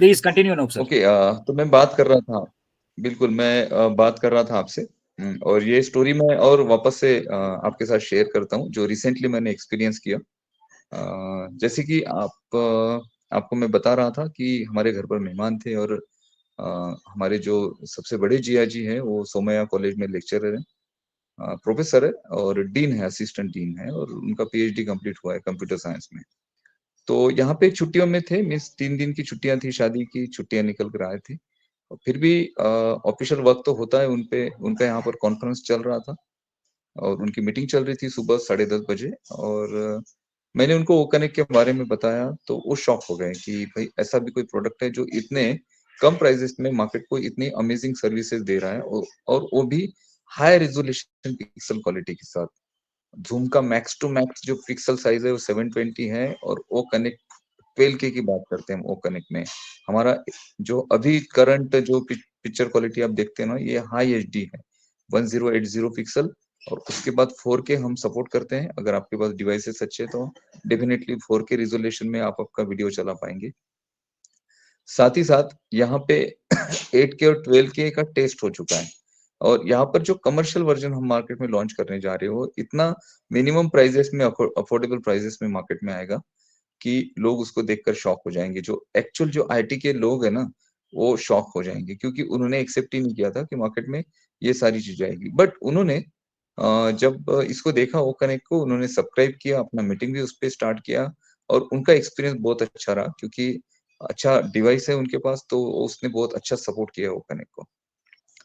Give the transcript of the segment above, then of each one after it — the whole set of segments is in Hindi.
Please continue Anoop sir. Okay, तो मैं बात कर रहा था। बिल्कुल, मैं बात कर रहा था आपसे। और ये स्टोरी मैं और वापस से आपके साथ शेयर करता हूँ जो रिसेंटली मैंने एक्सपीरियंस किया। जैसे कि आपको मैं बता रहा था कि हमारे घर पर मेहमान थे, और हमारे जो सबसे बड़े जिया जी हैं वो सोमैया कॉलेज में लेक्चरर हैं, प्रोफेसर है, और डीन है, असिस्टेंट डीन है, और उनका पीएचडी कंप्लीट हुआ है कंप्यूटर साइंस में। तो यहाँ पे छुट्टियों में थे, मीन्स 3 दिन की छुट्टियां थी, शादी की छुट्टियां निकल कर आए थे। और फिर भी ऑफिशियल वर्क तो होता है उनपे, उनका यहाँ पर कॉन्फ्रेंस चल रहा था, और उनकी मीटिंग चल रही थी सुबह 10:30 बजे। और मैंने उनको वो कनेक्ट के बारे में बताया, तो वो शॉक हो गए कि भाई ऐसा भी कोई प्रोडक्ट है जो इतने कम प्राइसेस में मार्केट को इतनी अमेजिंग सर्विसेज दे रहा है, और वो भी हाई रेजोल्यूशन पिक्सल क्वालिटी के साथ। जूम का मैक्स टू मैक्स जो पिक्सल साइज है वो 720 है, और ओ कनेक्ट 12K की बात करते हैं हम ओ कनेक्ट में। हमारा जो अभी करंट जो पिक्चर क्वालिटी आप देखते हैं ना, ये हाई एचडी है, 1080 पिक्सल। और उसके बाद 4K हम सपोर्ट करते हैं, अगर आपके पास डिवाइसेस अच्छे तो डेफिनेटली 4K रिजोल्यूशन में आप आपका वीडियो चला पाएंगे। साथ ही साथ यहाँ पे 8K और 12K का टेस्ट हो चुका है। और यहाँ पर जो कमर्शियल वर्जन हम मार्केट में लॉन्च करने जा रहे हो, इतना मिनिमम प्राइजेस में, अफोर्डेबल प्राइजेस में मार्केट में आएगा कि लोग उसको देखकर शॉक हो जाएंगे। जो एक्चुअल जो आईटी के लोग है ना, वो शॉक हो जाएंगे, क्योंकि उन्होंने एक्सेप्ट ही नहीं किया था कि मार्केट में ये सारी चीजें आएगी। बट उन्होंने जब इसको देखा वो कनेक्ट को, उन्होंने सब्सक्राइब किया, अपना मीटिंग भी उस पर स्टार्ट किया, और उनका एक्सपीरियंस बहुत अच्छा रहा, क्योंकि अच्छा डिवाइस है उनके पास, तो उसने बहुत अच्छा सपोर्ट किया वो कनेक्ट को।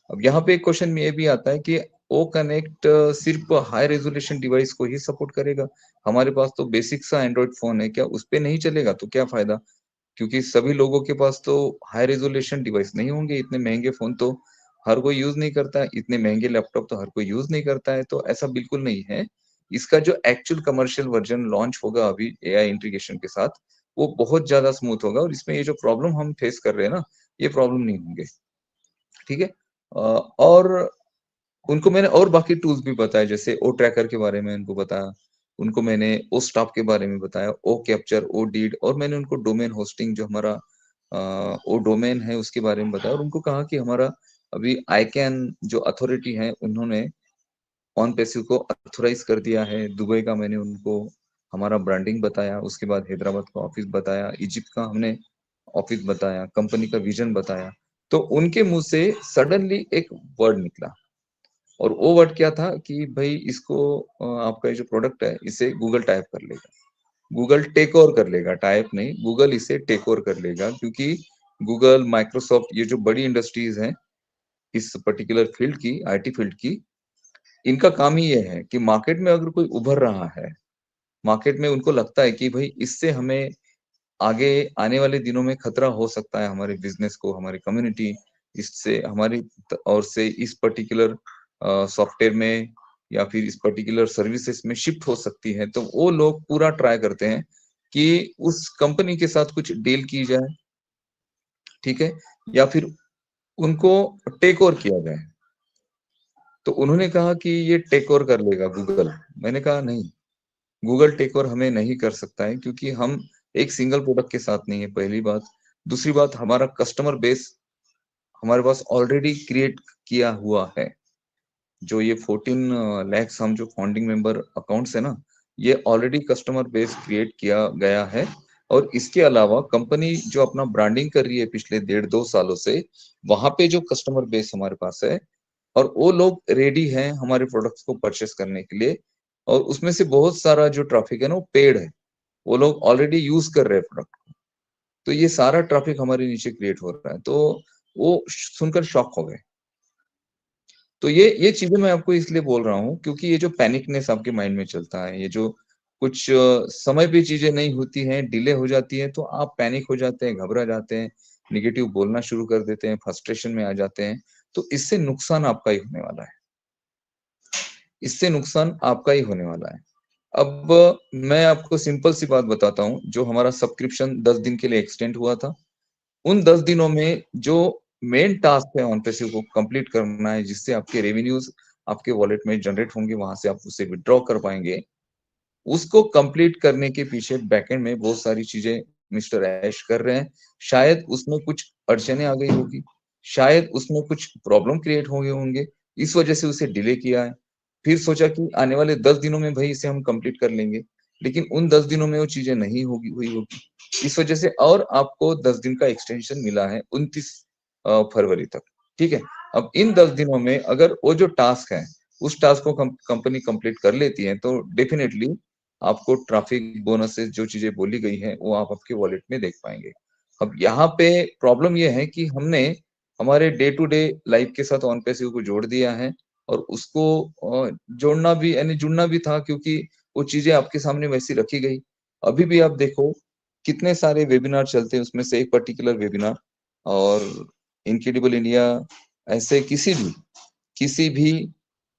अब यहाँ पे एक क्वेश्चन ये भी आता है कि ओ कनेक्ट सिर्फ हाई रेजोल्यूशन डिवाइस को ही सपोर्ट करेगा? हमारे पास तो बेसिक सा एंड्रॉइड फोन है, क्या उस पे नहीं चलेगा? तो क्या फायदा? क्योंकि सभी लोगों के पास तो हाई रेजोल्यूशन डिवाइस नहीं होंगे, इतने महंगे फोन तो हर कोई यूज नहीं करता है, इतने महंगे लैपटॉप तो हर कोई यूज नहीं करता है। तो ऐसा बिल्कुल नहीं है। इसका जो एक्चुअल कमर्शियल वर्जन लॉन्च होगा अभी एआई इंटीग्रेशन के साथ, वो बहुत ज्यादा स्मूथ होगा, और इसमें ये जो प्रॉब्लम हम फेस कर रहे हैं ना, ये प्रॉब्लम नहीं होंगे। ठीक है। और उनको मैंने और बाकी टूल्स भी बताए, जैसे ओ ट्रैकर के बारे में उनको बताया, उनको मैंने ओ स्टॉप के बारे में बताया, ओ कैप्चर, ओ डीड, और मैंने उनको डोमेन होस्टिंग जो हमारा ओ डोमेन है उसके बारे में बताया, और उनको कहा कि हमारा अभी आईकैन जो अथॉरिटी है, उन्होंने ऑन पैसिव को अथोराइज कर दिया है। दुबई का मैंने उनको हमारा ब्रांडिंग बताया, उसके बाद हैदराबाद का ऑफिस बताया, इजिप्ट का हमने ऑफिस बताया, कंपनी का विजन बताया। तो उनके मुंह से सडनली एक वर्ड निकला, और वो वर्ड क्या था कि भाई इसको आपका ये जो प्रोडक्ट है इसे गूगल टाइप कर लेगा, गूगल टेक ओवर कर लेगा, टाइप नहीं, गूगल इसे टेक ओवर कर लेगा। क्योंकि गूगल, माइक्रोसॉफ्ट, ये जो बड़ी इंडस्ट्रीज हैं इस पर्टिकुलर फील्ड की, आईटी फील्ड की, इनका काम ही ये है कि मार्केट में अगर कोई उभर रहा है, मार्केट में उनको लगता है कि भाई इससे हमें आगे आने वाले दिनों में खतरा हो सकता है हमारे बिजनेस को, हमारी कम्युनिटी, इससे हमारी और से इस पर्टिकुलर सॉफ्टवेयर में या फिर इस पर्टिकुलर सर्विसेज में शिफ्ट हो सकती है, तो वो लोग पूरा ट्राई करते हैं कि उस कंपनी के साथ कुछ डील की जाए, ठीक है, या फिर उनको टेक ओवर किया जाए। तो उन्होंने कहा कि ये टेक ओवर कर लेगा गूगल। मैंने कहा नहीं, गूगल टेक ओवर हमें नहीं कर सकता है, क्योंकि हम एक सिंगल प्रोडक्ट के साथ नहीं है, पहली बात। दूसरी बात, हमारा कस्टमर बेस हमारे पास ऑलरेडी क्रिएट किया हुआ है। जो ये 14 लैक्स हम जो फाउंडिंग मेंबर अकाउंट्स है ना, ये ऑलरेडी कस्टमर बेस क्रिएट किया गया है। और इसके अलावा कंपनी जो अपना ब्रांडिंग कर रही है पिछले 1.5-2 सालों से, वहां पे जो कस्टमर बेस हमारे पास है, और वो लोग रेडी हैं हमारे प्रोडक्ट्स को परचेस करने के लिए। और उसमें से बहुत सारा जो ट्रैफिक है ना, वो पेड है, वो लोग ऑलरेडी यूज कर रहे हैं प्रोडक्ट को। तो ये सारा ट्रैफिक हमारे नीचे क्रिएट हो रहा है, तो वो सुनकर शॉक हो गए। तो ये चीजें मैं आपको इसलिए बोल रहा हूँ, क्योंकि ये जो पैनिकनेस आपके माइंड में चलता है, ये जो कुछ समय पे चीजें नहीं होती हैं, डिले हो जाती है, तो आप पैनिक हो जाते हैं, घबरा जाते हैं, निगेटिव बोलना शुरू कर देते हैं, फ्रस्ट्रेशन में आ जाते हैं। तो इससे नुकसान आपका ही होने वाला है, इससे नुकसान आपका ही होने वाला है। अब मैं आपको सिंपल सी बात बताता हूँ, जो हमारा सब्सक्रिप्शन 10 दिन के लिए एक्सटेंड हुआ था, उन 10 दिनों में जो मेन टास्क है ऑन पैसिव को कंप्लीट करना है, जिससे आपके रेवेन्यूज आपके वॉलेट में जनरेट होंगे, वहां से आप उसे विड्रॉ कर पाएंगे, उसको कंप्लीट करने के पीछे बैकएंड में बहुत सारी चीजें मिस्टर ऐश कर रहे हैं, शायद उसमें कुछ अड़चनें आ गई होगी, शायद उसमें कुछ प्रॉब्लम क्रिएट हो गए होंगे, इस वजह से उसे डिले किया है। फिर सोचा कि आने वाले 10 दिनों में भई इसे हम कंप्लीट कर लेंगे, लेकिन उन 10 दिनों में वो चीज़ें नहीं हुई होगी। इस वजह से और आपको 10 दिन का एक्सटेंशन मिला है 29 फरवरी तक, ठीक है? अब इन 10 दिनों में अगर वो जो टास्क है, उस टास्क को कंपनी कंप्लीट कर लेती है, तो डेफिनिटली आपको ट्रैफिक बोनसेस जो चीज़ें बोली गई हैं, वो आप आपके वॉलेट में देख पाएँगे। अब यहाँ पे प्रॉब्लम ये है कि हमने हमारे डे टू डे लाइफ के साथ ऑन पैसिव को जोड़ दिया है और उसको जोड़ना भी यानी जुड़ना भी था, क्योंकि वो चीज़ें आपके सामने वैसी रखी गई। अभी भी आप देखो कितने सारे वेबिनार चलते हैं, उसमें से एक पर्टिकुलर वेबिनार और इनक्रेडिबल इंडिया ऐसे किसी भी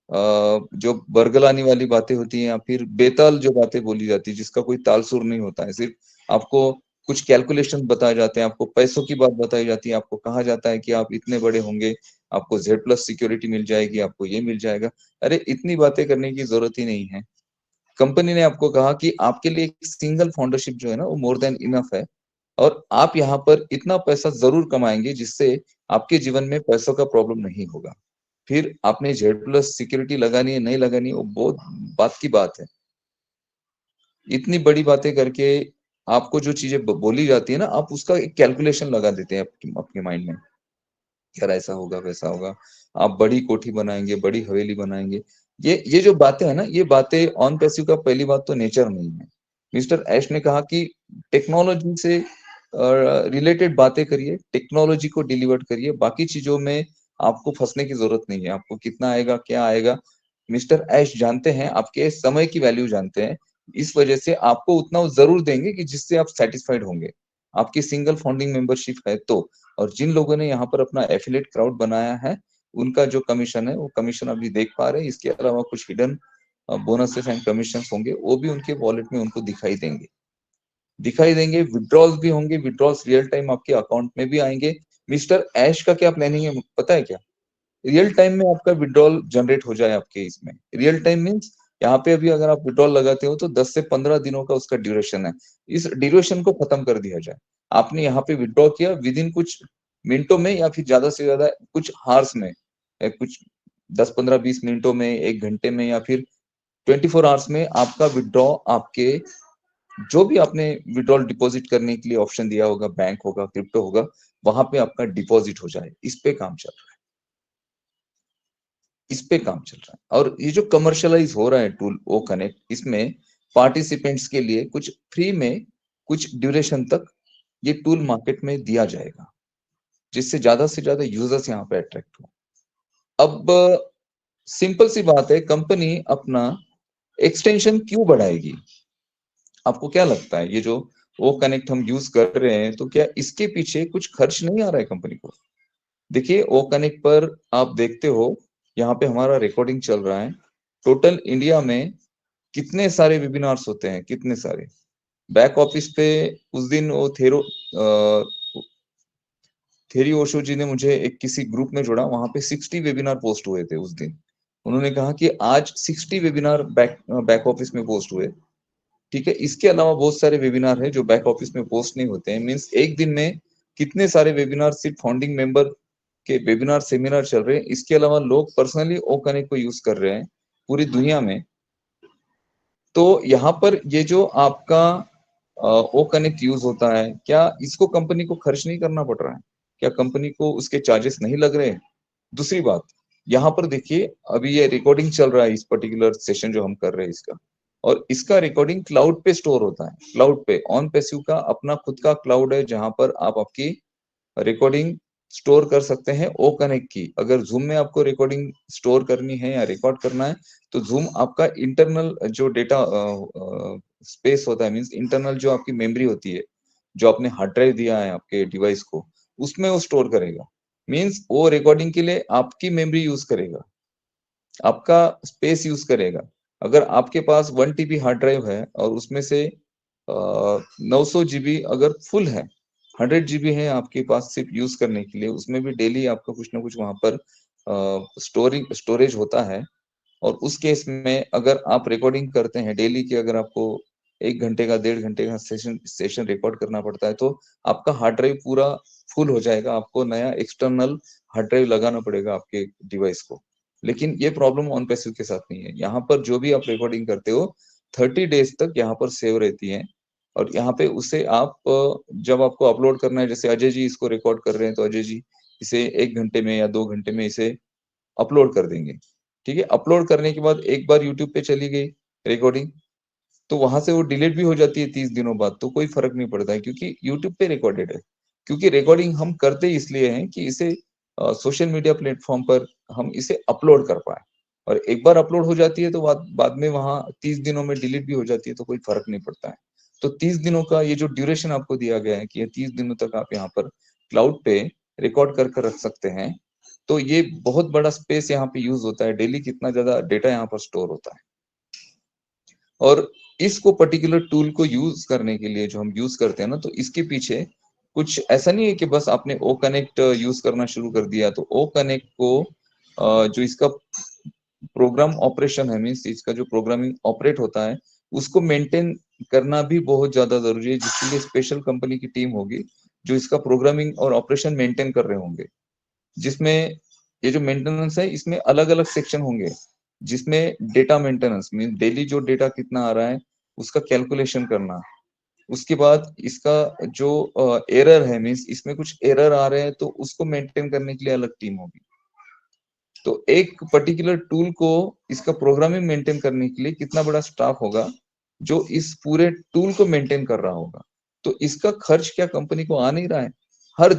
जो बरगलाने वाली बातें होती हैं या फिर बेताल जो बातें बोली जाती है, जिसका कोई ताल-सुर नहीं होता है, सिर्फ आपको कुछ कैलकुलेशन बताए जाते हैं, आपको पैसों की बात बताई जाती है, आपको कहा जाता है कि आप इतने बड़े होंगे, आपको ज़ेड प्लस सिक्योरिटी मिल जाएगी, आपको ये मिल जाएगा। अरे! इतनी बातें करने की ज़रूरत ही नहीं है। कंपनी ने आपको कहा कि आपके लिए एक सिंगल फाउंडरशिप जो है ना, वो मोर देन इनफ है और आप यहाँ पर इतना पैसा ज़रूर कमाएँगे, जिससे आपके जीवन में पैसों का प्रॉब्लम नहीं होगा। फिर आपने जेड प्लस सिक्योरिटी लगानी है, नहीं लगानी है, वो बहुत बात की बात है। इतनी बड़ी बातें करके आपको जो चीज़ें बोली जाती है ना, आप उसका एक कैलकुलेशन लगा देते हैं आपके आपके माइंड में। यार ऐसा होगा, वैसा होगा। आप बड़ी कोठी बनाएँगे, बड़ी हवेली बनाएँगे। ये जो बातें हैं ना, ये बातें ऑन पैसिव का पहली बात तो नेचर नहीं है। मिस्टर ऐश ने कहा कि टेक्नोलॉजी से रिलेटेड बातें करिए, टेक्नोलॉजी को डिलीवर करिए, बाकी चीज़ों में आपको फँसने की ज़रूरत नहीं है। आपको कितना आएगा, क्या आएगा, मिस्टर ऐश जानते हैं, आपके समय की वैल्यू जानते हैं। इस वजह से आपको उतना वो ज़रूर देंगे कि जिससे आप सैटिस्फाइड होंगे। आपकी सिंगल फाउंडिंग मेंबरशिप है तो। और जिन लोगों ने यहाँ पर अपना एफिलिएट क्राउड बनाया है, उनका जो कमीशन है, वो कमीशन अभी देख पा रहे हैं। इसके अलावा कुछ हिडन बोनसेस एंड कमीशंस होंगे, वो भी उनके वॉलेट में उनको दिखाई देंगे, विथड्रॉल्स भी होंगे, विथड्रॉल्स रियल टाइम आपके अकाउंट में भी आएँगे। मिस्टर ऐश का क्या प्लानिंग है पता है क्या? रियल टाइम में आपका विथड्रॉल जनरेट हो जाए आपके इसमें। रियल टाइम मीन्स यहाँ पे अभी अगर आप विथड्रॉल लगाते हो तो 10 से 15 दिनों का उसका ड्यूरेशन है। इस ड्यूरेशन को खत्म कर दिया जाए। आपने यहाँ पे विथड्रॉ किया विदिन कुछ मिनटों में या फिर ज़्यादा से ज़्यादा कुछ हार्स में कुछ 10, 15, 20 मिनटों में, 1 घंटे में या फिर 24 आवर्स में आपका विथड्रॉ आपके जो भी आपने विथड्रॉल डिपॉज़िट करने के लिए ऑप्शन दिया होगा, बैंक होगा, क्रिप्टो होगा, वहाँ पे आपका डिपॉज़िट हो जाए। इस पे काम चल रहा है। इस पे काम चल रहा है और ये जो कमर्शियलाइज़ हो रहा है टूल ओ कनेक्ट, इसमें पार्टिसिपेंट्स के लिए कुछ फ्री में कुछ ड्यूरेशन तक ये टूल मार्केट में दिया जाएगा, जिससे ज़्यादा से ज़्यादा यूज़र्स यहाँ पे अट्रैक्ट हों। अब सिंपल सी बात है, कंपनी अपना एक्सटेंशन क्यों बढ़ाएगी? आपको क्या लगता है? ये जो ओ कनेक्ट हम यूज़ कर रहे हैं, तो क्या इसके पीछे कुछ खर्च नहीं आ रहा है कंपनी को? देखिए, ओ कनेक्ट पर आप देखते हो, यहाँ पे हमारा रिकॉर्डिंग चल रहा है। टोटल इंडिया में कितने सारे वेबिनार्स होते हैं, कितने सारे। बैक ऑफिस पे उस दिन वो थेरी ओशो जी ने मुझे एक किसी ग्रुप में जोड़ा, वहाँ पे 60 वेबिनार पोस्ट हुए थे उस दिन। उन्होंने कहा कि आज 60 वेबिनार बैक ऑफिस में पोस्ट हुए, ठीक है? इसके अलावा बहुत सारे वेबिनार हैं जो बैक ऑफिस में पोस्ट नहीं होते हैं। मीन्स एक दिन में कितने सारे वेबिनार सिर्फ फाउंडिंग मेंबर के वेबिनार, सेमिनार चल रहे हैं। इसके अलावा लोग पर्सनली ओ कनेक्ट को यूज़ कर रहे हैं, पूरी दुनिया में। तो यहाँ पर ये जो आपका ओ कनेक्ट यूज़ होता है, क्या इसको कंपनी को खर्च नहीं करना पड़ रहा है? क्या कंपनी को उसके चार्जेस नहीं लग रहे हैं? दूसरी बात, यहाँ पर देखिए अभी ये रिकॉर्डिंग चल रहा है इस पर्टिकुलर सेशन जो हम कर रहे हैं इसका और इसका रिकॉर्डिंग क्लाउड पे स्टोर होता है, क्लाउड पे। ऑन पैसिव का अपना खुद का क्लाउड है जहाँ पर आप आपकी रिकॉर्डिंग स्टोर कर सकते हैं ओ कनेक्ट की। अगर ज़ूम में आपको रिकॉर्डिंग स्टोर करनी है या रिकॉर्ड करना है, तो ज़ूम आपका इंटरनल जो डेटा स्पेस होता है मीन्स इंटरनल जो आपकी मेमोरी होती है, जो आपने हार्ड ड्राइव दिया है आपके डिवाइस को, उसमें वो स्टोर करेगा। मीन्स वो रिकॉर्डिंग के लिए आपकी मेमोरी यूज़ करेगा, आपका स्पेस यूज़ करेगा। अगर आपके पास 1 टीबी हार्ड ड्राइव है और उसमें से 900 जीबी अगर फुल है, 100 जीबी है आपके पास सिर्फ यूज़ करने के लिए, उसमें भी डेली आपका कुछ ना कुछ वहाँ पर स्टोरेज होता है और उस केस में अगर आप रिकॉर्डिंग करते हैं डेली की अगर आपको 1 घंटे का 1.5 घंटे का सेशन रिकॉर्ड करना पड़ता है, तो आपका हार्ड ड्राइव पूरा फुल हो जाएगा, आपको नया एक्सटर्नल हार्ड ड्राइव लगाना पड़ेगा आपके डिवाइस को। लेकिन ये प्रॉब्लम ऑन पैसिव के साथ नहीं है। यहाँ पर जो भी आप रिकॉर्डिंग करते हो 30 डेज तक यहाँ पर सेव रहती है, और यहाँ पे उसे आप जब आपको अपलोड करना है, जैसे अजय जी इसको रिकॉर्ड कर रहे हैं, तो अजय जी इसे 1 घंटे में या 2 घंटे में इसे अपलोड कर देंगे। ठीक है? अपलोड करने के बाद एक बार यूट्यूब पे चली गई रिकॉर्डिंग, तो वहां से वो डिलीट भी हो जाती है 30 दिनों बाद, तो कोई फर्क नहीं पड़ता है, क्योंकि यूट्यूब पे रिकॉर्डेड है। क्योंकि रिकॉर्डिंग हम करते इसलिए हैं कि इसे सोशल मीडिया प्लेटफॉर्म पर हम इसे अपलोड कर पाए, और एक बार अपलोड हो जाती है तो बाद में वहां 30 दिनों में डिलीट भी हो जाती है, तो कोई फर्क नहीं पड़ता है। तो 30 दिनों का ये जो ड्यूरेशन आपको दिया गया है कि ये 30 दिनों तक आप यहाँ पर क्लाउड पे रिकॉर्ड कर रख सकते हैं, तो ये बहुत बड़ा स्पेस यहाँ पे यूज होता है। डेली कितना ज्यादा डेटा यहाँ पर स्टोर होता है। और इसको पर्टिकुलर टूल को यूज करने के लिए जो हम यूज करते हैं ना, तो इसके पीछे कुछ ऐसा नहीं है कि बस आपने ओ कनेक्ट यूज करना शुरू कर दिया, तो ओ कनेक्ट को जो इसका प्रोग्राम ऑपरेशन है, मीन्स इसका जो प्रोग्रामिंग ऑपरेट होता है, उसको मेंटेन करना भी बहुत ज्यादा जरूरी है, जिसके लिए स्पेशल कंपनी की टीम होगी जो इसका प्रोग्रामिंग और ऑपरेशन मेंटेन कर रहे होंगे। जिसमें ये जो मेंटेनेंस है, इसमें अलग अलग सेक्शन होंगे, जिसमें डेटा मेंटेनेंस मीन डेली जो डेटा कितना आ रहा है उसका कैलकुलेशन करना। उसके बाद इसका जो एरर है, मीन्स इसमें कुछ एरर आ रहे हैं, तो उसको मेंटेन करने के लिए अलग टीम होगी। तो एक पर्टिकुलर टूल को इसका प्रोग्रामिंग मेंटेन करने के लिए कितना बड़ा स्टाफ होगा जो इस पूरे टूल को मेंटेन कर रहा होगा। तो इसका खर्च क्या कंपनी को आ नहीं रहा है? हर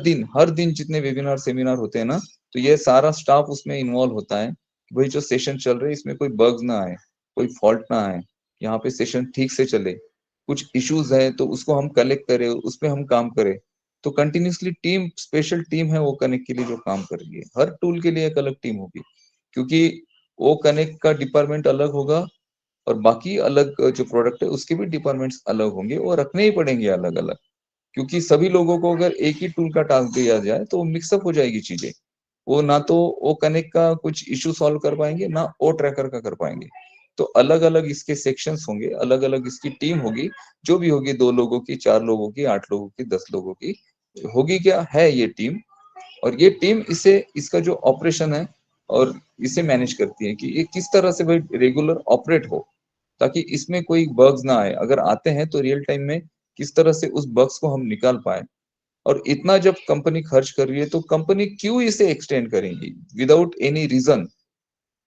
दिन जितने वेबिनार सेमिनार होते हैं ना, तो ये सारा स्टाफ उसमें इन्वॉल्व होता है। वही जो सेशन चल रहे हैं इसमें कोई बग्स ना आए, कोई फॉल्ट ना आए, यहाँ पे सेशन ठीक से चले। कुछ इश्यूज है तो उसको हम कलेक्ट करें, उसमें हम काम करें। तो कंटिन्यूसली टीम, स्पेशल टीम है वो कनेक्ट के लिए जो काम कर रही है। हर टूल के लिए एक अलग टीम होगी, क्योंकि वो कनेक्ट का डिपार्टमेंट अलग होगा, और बाकी अलग जो प्रोडक्ट है उसके भी डिपार्टमेंट्स अलग होंगे, और रखने ही पड़ेंगे अलग अलग। क्योंकि सभी लोगों को अगर एक ही टूल का टास्क दिया जाए तो मिक्सअप हो जाएगी चीजें। वो ना तो वो कनेक्ट का कुछ इशू सॉल्व कर पाएंगे, ना ओ ट्रैकर का कर पाएंगे। तो अलग अलग इसके सेक्शंस होंगे, अलग अलग इसकी टीम होगी, जो भी होगी, 2 लोगों की, 4 लोगों की, 8 लोगों की, 10 लोगों की होगी, क्या है ये टीम। और ये टीम इसे, इसका जो ऑपरेशन है और इसे मैनेज करती है कि ये किस तरह से भाई रेगुलर ऑपरेट हो, ताकि इसमें कोई बग्स ना आए। अगर आते हैं तो रियल टाइम में किस तरह से उस बग्स को हम निकाल पाए। और इतना जब कंपनी खर्च कर रही है तो कंपनी क्यों इसे एक्सटेंड करेगी विदाउट एनी रीजन?